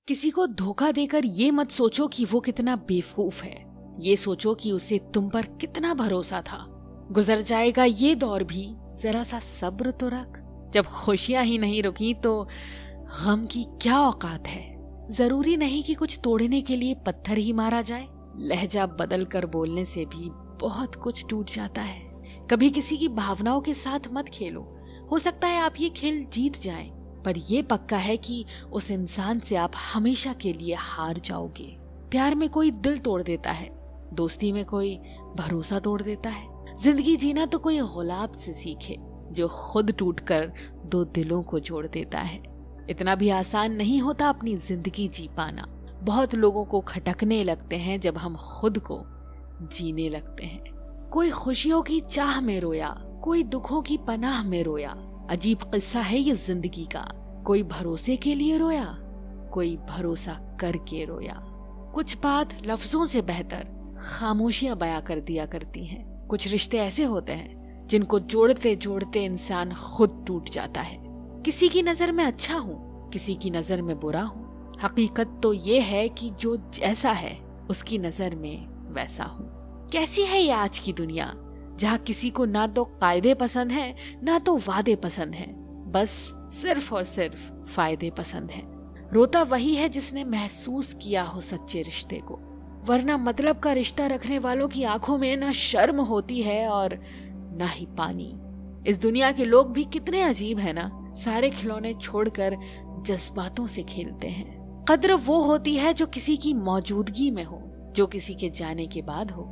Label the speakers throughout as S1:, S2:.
S1: किसी को धोखा देकर ये मत सोचो कि वो कितना बेवकूफ है, ये सोचो कि उसे तुम पर कितना भरोसा था। गुजर जाएगा ये दौर भी, जरा सा सब्र तो रख। जब खुशियां ही नहीं रुकी तो गम की क्या औकात है। जरूरी नहीं कि कुछ तोड़ने के लिए पत्थर ही मारा जाए। लहजा बदल कर बोलने से भी बहुत कुछ टूट जाता है। कभी किसी की भावनाओं के साथ मत खेलो। हो सकता है आप ये खेल जीत जाएं, पर यह पक्का है कि उस इंसान से आप हमेशा के लिए हार जाओगे। प्यार में कोई दिल तोड़ देता है, दोस्ती में कोई भरोसा तोड़ देता है। जिंदगी जीना तो कोई गुलाब से सीखे जो खुद टूटकर दो दिलों को जोड़ देता है। इतना भी आसान नहीं होता अपनी जिंदगी जी पाना। बहुत लोगों को खटकने लगते हैं जब हम खुद को जीने लगते हैं। कोई खुशियों की चाह में रोया, कोई दुखों की पनाह में रोया। अजीब किस्सा है ये जिंदगी का। कोई भरोसे के लिए रोया, कोई भरोसा करके रोया। कुछ बात लफ्जों से बेहतर खामोशियां बयां कर दिया करती हैं। कुछ रिश्ते ऐसे होते हैं जिनको जोड़ते जोड़ते इंसान खुद टूट जाता है। किसी की नजर में अच्छा हूँ, किसी की नजर में बुरा हूँ। हकीकत तो ये है कि जो जैसा है उसकी नजर में वैसा हूँ। कैसी है ये आज की दुनिया, जहाँ किसी को ना तो कायदे पसंद है ना तो वादे पसंद है, बस सिर्फ और सिर्फ फायदे पसंद है। रोता वही है जिसने महसूस किया हो सच्चे रिश्ते को, वरना मतलब का रिश्ता रखने वालों की आंखों में ना शर्म होती है और ना ही पानी। इस दुनिया के लोग भी कितने अजीब है ना, सारे खिलौने छोड़कर जज्बातों से खेलते हैं। कद्र वो होती है जो किसी की मौजूदगी में हो, जो किसी के जाने के बाद हो,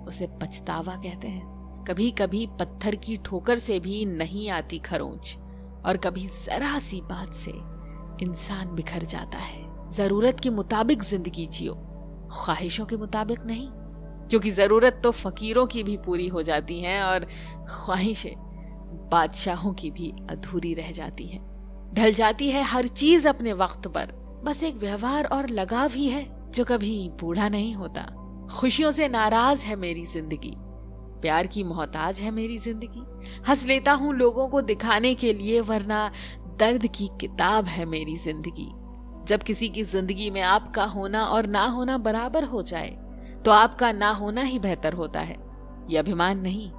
S1: उसे पछतावा कहते हैं। कभी कभी पत्थर की ठोकर से भी नहीं आती खरोंच, और कभी जरा सी बात से इंसान बिखर जाता है। जरूरत के मुताबिक जिंदगी जियो, ख्वाहिशों के मुताबिक नहीं, क्योंकि जरूरत तो फकीरों की भी पूरी हो जाती है और ख्वाहिशें बादशाहों की भी अधूरी रह जाती हैं। ढल जाती है हर चीज अपने वक्त पर, बस एक व्यवहार और लगाव ही है जो कभी बूढ़ा नहीं होता। खुशियों से नाराज है मेरी जिंदगी, प्यार की मोहताज है मेरी जिंदगी। हंस लेता हूँ लोगों को दिखाने के लिए, वरना दर्द की किताब है मेरी जिंदगी। जब किसी की जिंदगी में आपका होना और ना होना बराबर हो जाए, तो आपका ना होना ही बेहतर होता है। यह अभिमान नहीं,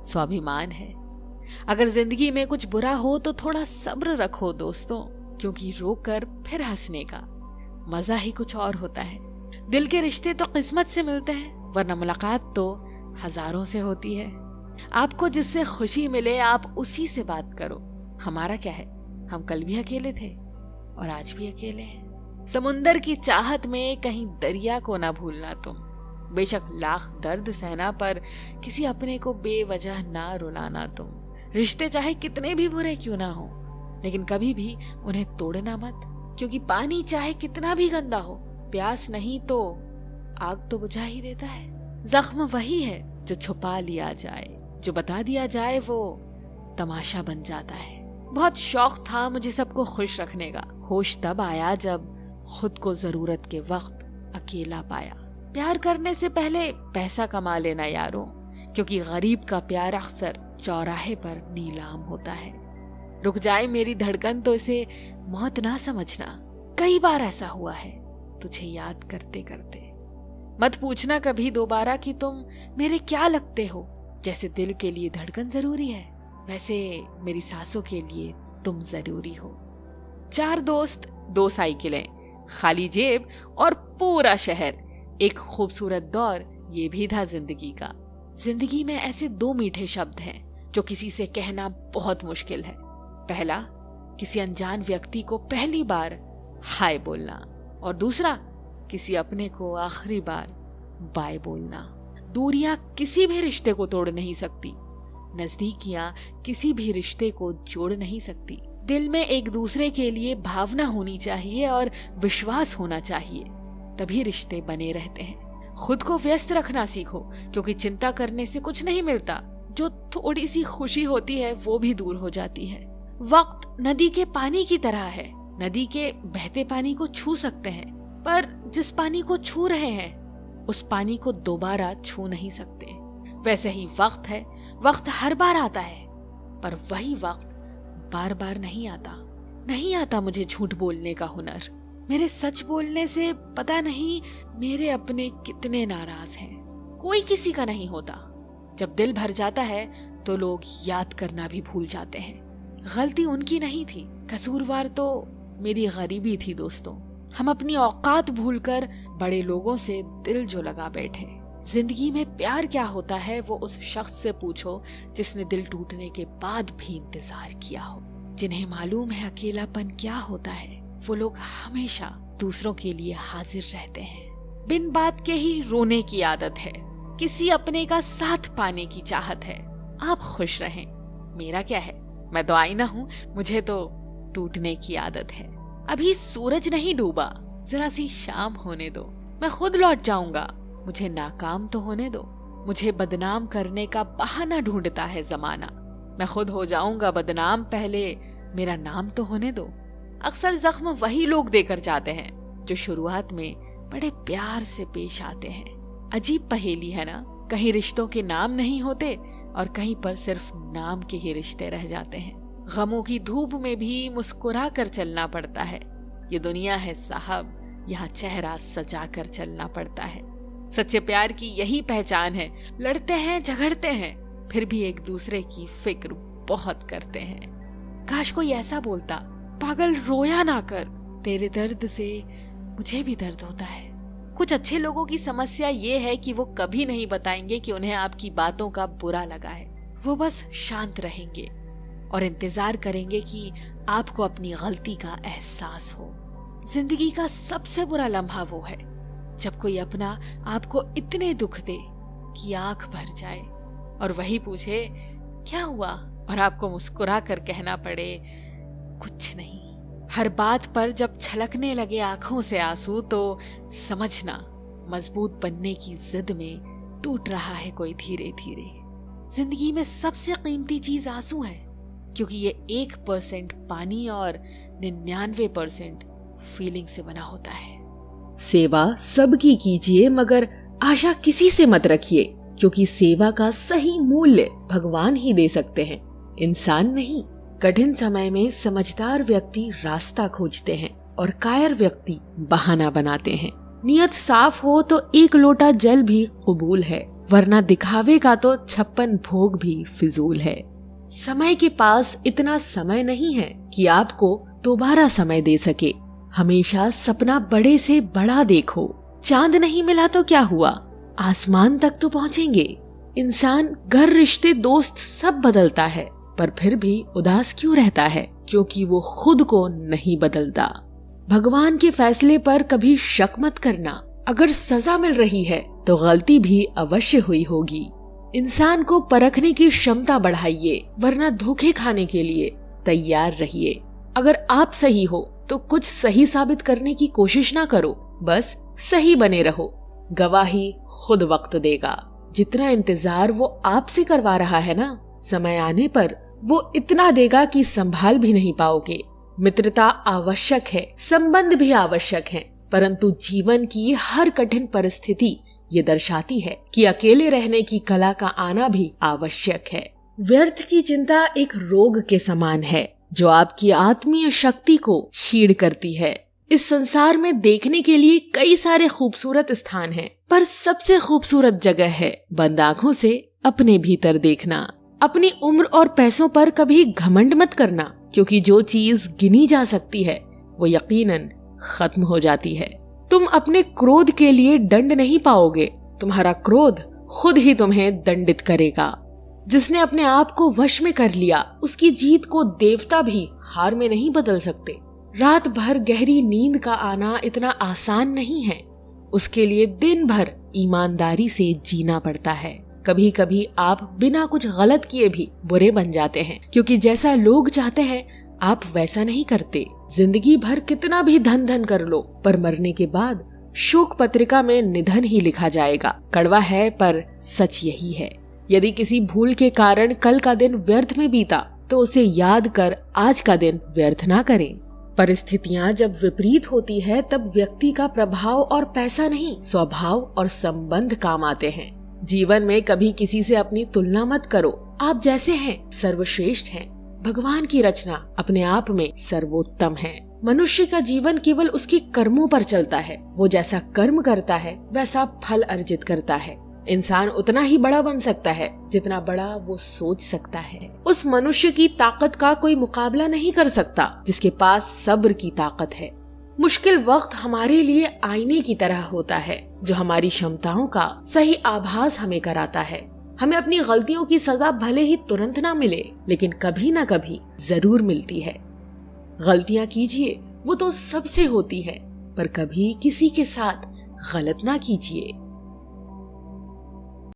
S1: स्वाभिमान है। अगर जिंदगी में कुछ बुरा हो तो थोड़ा सब्र रखो दोस्तों, क्योंकि रोकर फिर हंसने का मजा ही कुछ और होता है। दिल के रिश्ते तो किस्मत से मिलते हैं, वरना मुलाकात तो हजारों से होती है। आपको जिससे खुशी मिले आप उसी से बात करो। हमारा क्या है, हम कल भी अकेले थे और आज भी अकेले हैं। समुंदर की चाहत में कहीं दरिया को ना भूलना तुम। बेशक लाख दर्द सहना, पर किसी अपने को बेवजह ना रुलाना तुम। रिश्ते चाहे कितने भी बुरे क्यों ना हो, लेकिन कभी भी उन्हें तोड़ना मत, क्योंकि पानी चाहे कितना भी गंदा हो, प्यास नहीं तो आग तो बुझा ही देता है। जख्म वही है जो छुपा लिया जाए, जो बता दिया जाए वो तमाशा बन जाता है। बहुत शौक था मुझे सबको खुश रखने का, होश तब आया जब खुद को जरूरत के वक्त अकेला पाया। प्यार करने से पहले पैसा कमा लेना यारों, क्योंकि गरीब का प्यार अक्सर चौराहे पर नीलाम होता है। रुक जाए मेरी धड़कन तो इसे मौत ना समझना, कई बार ऐसा हुआ है तुझे याद करते करते। मत पूछना कभी दोबारा कि तुम मेरे क्या लगते हो। जैसे दिल के लिए धड़कन जरूरी है, वैसे मेरी सांसों के लिए तुम जरूरी हो। 4 दोस्त, 2 साइकिलें, खाली जेब और पूरा शहर, एक खूबसूरत दौर, ये भी था जिंदगी का। जिंदगी में ऐसे 2 मीठे शब्द हैं जो किसी से कहना बहुत मुश्किल है। पहला, किसी अनजान व्यक्ति को पहली बार हाय बोलना, और दूसरा, किसी अपने को आखिरी बार बाय बोलना। दूरियां किसी भी रिश्ते को तोड़ नहीं सकती, नजदीकियां किसी भी रिश्ते को जोड़ नहीं सकती। दिल में एक दूसरे के लिए भावना होनी चाहिए और विश्वास होना चाहिए, तभी रिश्ते बने रहते हैं। खुद को व्यस्त रखना सीखो, क्योंकि चिंता करने से कुछ नहीं मिलता। जो थोड़ी सी खुशी होती है वो भी दूर हो जाती है। वक्त नदी के पानी की तरह है, नदी के बहते पानी को छू सकते हैं, पर जिस पानी को छू रहे हैं उस पानी को दोबारा छू नहीं सकते। वैसे ही वक्त है, वक्त हर बार आता है, पर वही वक्त बार बार नहीं आता। नहीं आता मुझे झूठ बोलने का हुनर, मेरे सच बोलने से पता नहीं मेरे अपने कितने नाराज हैं। कोई किसी का नहीं होता। जब दिल भर जाता है तो लोग याद करना भी भूल जाते हैं। गलती उनकी नहीं थी, कसूरवार तो मेरी गरीबी थी दोस्तों। हम अपनी औकात भूलकर बड़े लोगों से दिल जो लगा बैठे। जिंदगी में प्यार क्या होता है वो उस शख्स से पूछो जिसने दिल टूटने के बाद भी इंतजार किया हो। जिन्हें मालूम है अकेलापन क्या होता है, वो लोग हमेशा दूसरों के लिए हाजिर रहते हैं। बिन बात के ही रोने की आदत है, किसी अपने का साथ पाने की चाहत है। आप खुश रहें, मेरा क्या है, मैं तो आईना हूँ, मुझे तो टूटने की आदत है। अभी सूरज नहीं डूबा, जरा सी शाम होने दो, मैं खुद लौट जाऊंगा। मुझे नाकाम तो होने दो, मुझे बदनाम करने का बहाना ढूंढता है जमाना। मैं खुद हो जाऊंगा बदनाम, पहले मेरा नाम तो होने दो। अक्सर जख्म वही लोग देकर जाते हैं जो शुरुआत में बड़े प्यार से पेश आते हैं। अजीब पहेली है ना, कहीं रिश्तों के नाम नहीं होते और कहीं पर सिर्फ नाम के ही रिश्ते रह जाते हैं। गमों की धूप में भी मुस्कुरा कर चलना पड़ता है। ये दुनिया है साहब, यहाँ चेहरा सजा कर चलना पड़ता है। सच्चे प्यार की यही पहचान है, लड़ते हैं झगड़ते हैं फिर भी एक दूसरे की फिक्र बहुत करते हैं। काश कोई ऐसा बोलता, पागल रोया ना कर, तेरे दर्द से मुझे भी दर्द होता है। कुछ अच्छे लोगों की समस्या ये है कि वो कभी नहीं बताएंगे कि उन्हें आपकी बातों का बुरा लगा है। वो बस शांत रहेंगे और इंतजार करेंगे कि आपको अपनी गलती का एहसास हो। जिंदगी का सबसे बुरा लम्हा वो है जब कोई अपना आपको इतने दुख दे कि आंख भर जाए और वही पूछे क्या हुआ, और आपको मुस्कुरा कर कहना पड़े कुछ नहीं। हर बात पर जब छलकने लगे आंखों से आंसू तो समझना मजबूत बनने की जिद में टूट रहा है कोई धीरे धीरे। जिंदगी में सबसे कीमती चीज आंसू है, क्योंकि ये 1% पानी और 99% फीलिंग से बना होता है।
S2: सेवा सबकी कीजिए मगर आशा किसी से मत रखिए, क्योंकि सेवा का सही मूल्य भगवान ही दे सकते हैं, इंसान नहीं। कठिन समय में समझदार व्यक्ति रास्ता खोजते हैं और कायर व्यक्ति बहाना बनाते हैं। नियत साफ हो तो 1 लोटा जल भी कबूल है, वरना दिखावे का तो 56 भोग भी फिजूल है। समय के पास इतना समय नहीं है कि आपको दोबारा समय दे सके। हमेशा सपना बड़े से बड़ा देखो। चांद नहीं मिला तो क्या हुआ, आसमान तक तो पहुँचेंगे। इंसान घर, रिश्ते, दोस्त सब बदलता है, पर फिर भी उदास क्यों रहता है, क्योंकि वो खुद को नहीं बदलता। भगवान के फैसले पर कभी शक मत करना। अगर सजा मिल रही है तो गलती भी अवश्य हुई होगी। इंसान को परखने की क्षमता बढ़ाइए, वरना धोखे खाने के लिए तैयार रहिए। अगर आप सही हो तो कुछ सही साबित करने की कोशिश ना करो, बस सही बने रहो। गवाही खुद वक्त देगा। जितना इंतजार वो आपसे करवा रहा है ना, समय आने पर वो इतना देगा कि संभाल भी नहीं पाओगे। मित्रता आवश्यक है, संबंध भी आवश्यक है, परंतु जीवन की हर कठिन परिस्थिति ये दर्शाती है कि अकेले रहने की कला का आना भी आवश्यक है। व्यर्थ की चिंता एक रोग के समान है जो आपकी आत्मीय शक्ति को क्षीण करती है। इस संसार में देखने के लिए कई सारे खूबसूरत स्थान हैं, पर सबसे खूबसूरत जगह है बंद आँखों से अपने भीतर देखना। अपनी उम्र और पैसों पर कभी घमंड मत करना, क्योंकि जो चीज गिनी जा सकती है वो यकीनन खत्म हो जाती है। तुम अपने क्रोध के लिए दंड नहीं पाओगे, तुम्हारा क्रोध खुद ही तुम्हें दंडित करेगा। जिसने अपने आप को वश में कर लिया, उसकी जीत को देवता भी हार में नहीं बदल सकते। रात भर गहरी नींद का आना इतना आसान नहीं है, उसके लिए दिन भर ईमानदारी से जीना पड़ता है। कभी कभी आप बिना कुछ गलत किए भी बुरे बन जाते हैं, क्योंकि जैसा लोग चाहते हैं आप वैसा नहीं करते। जिंदगी भर कितना भी धन धन कर लो, पर मरने के बाद शोक पत्रिका में निधन ही लिखा जाएगा। कड़वा है पर सच यही है। यदि किसी भूल के कारण कल का दिन व्यर्थ में बीता तो उसे याद कर आज का दिन व्यर्थ ना करें। परिस्थितियाँ जब विपरीत होती है तब व्यक्ति का प्रभाव और पैसा नहीं, स्वभाव और संबंध काम आते हैं। जीवन में कभी किसी से अपनी तुलना मत करो। आप जैसे हैं सर्वश्रेष्ठ हैं। भगवान की रचना अपने आप में सर्वोत्तम है। मनुष्य का जीवन केवल उसके कर्मों पर चलता है। वो जैसा कर्म करता है वैसा फल अर्जित करता है। इंसान उतना ही बड़ा बन सकता है जितना बड़ा वो सोच सकता है। उस मनुष्य की ताकत का कोई मुकाबला नहीं कर सकता जिसके पास सब्र की ताकत है। मुश्किल वक्त हमारे लिए आईने की तरह होता है जो हमारी क्षमताओं का सही आभास हमें कराता है। हमें अपनी गलतियों की सजा भले ही तुरंत ना मिले, लेकिन कभी ना कभी जरूर मिलती है। गलतियां कीजिए, वो तो सबसे होती है, पर कभी किसी के साथ गलत ना कीजिए।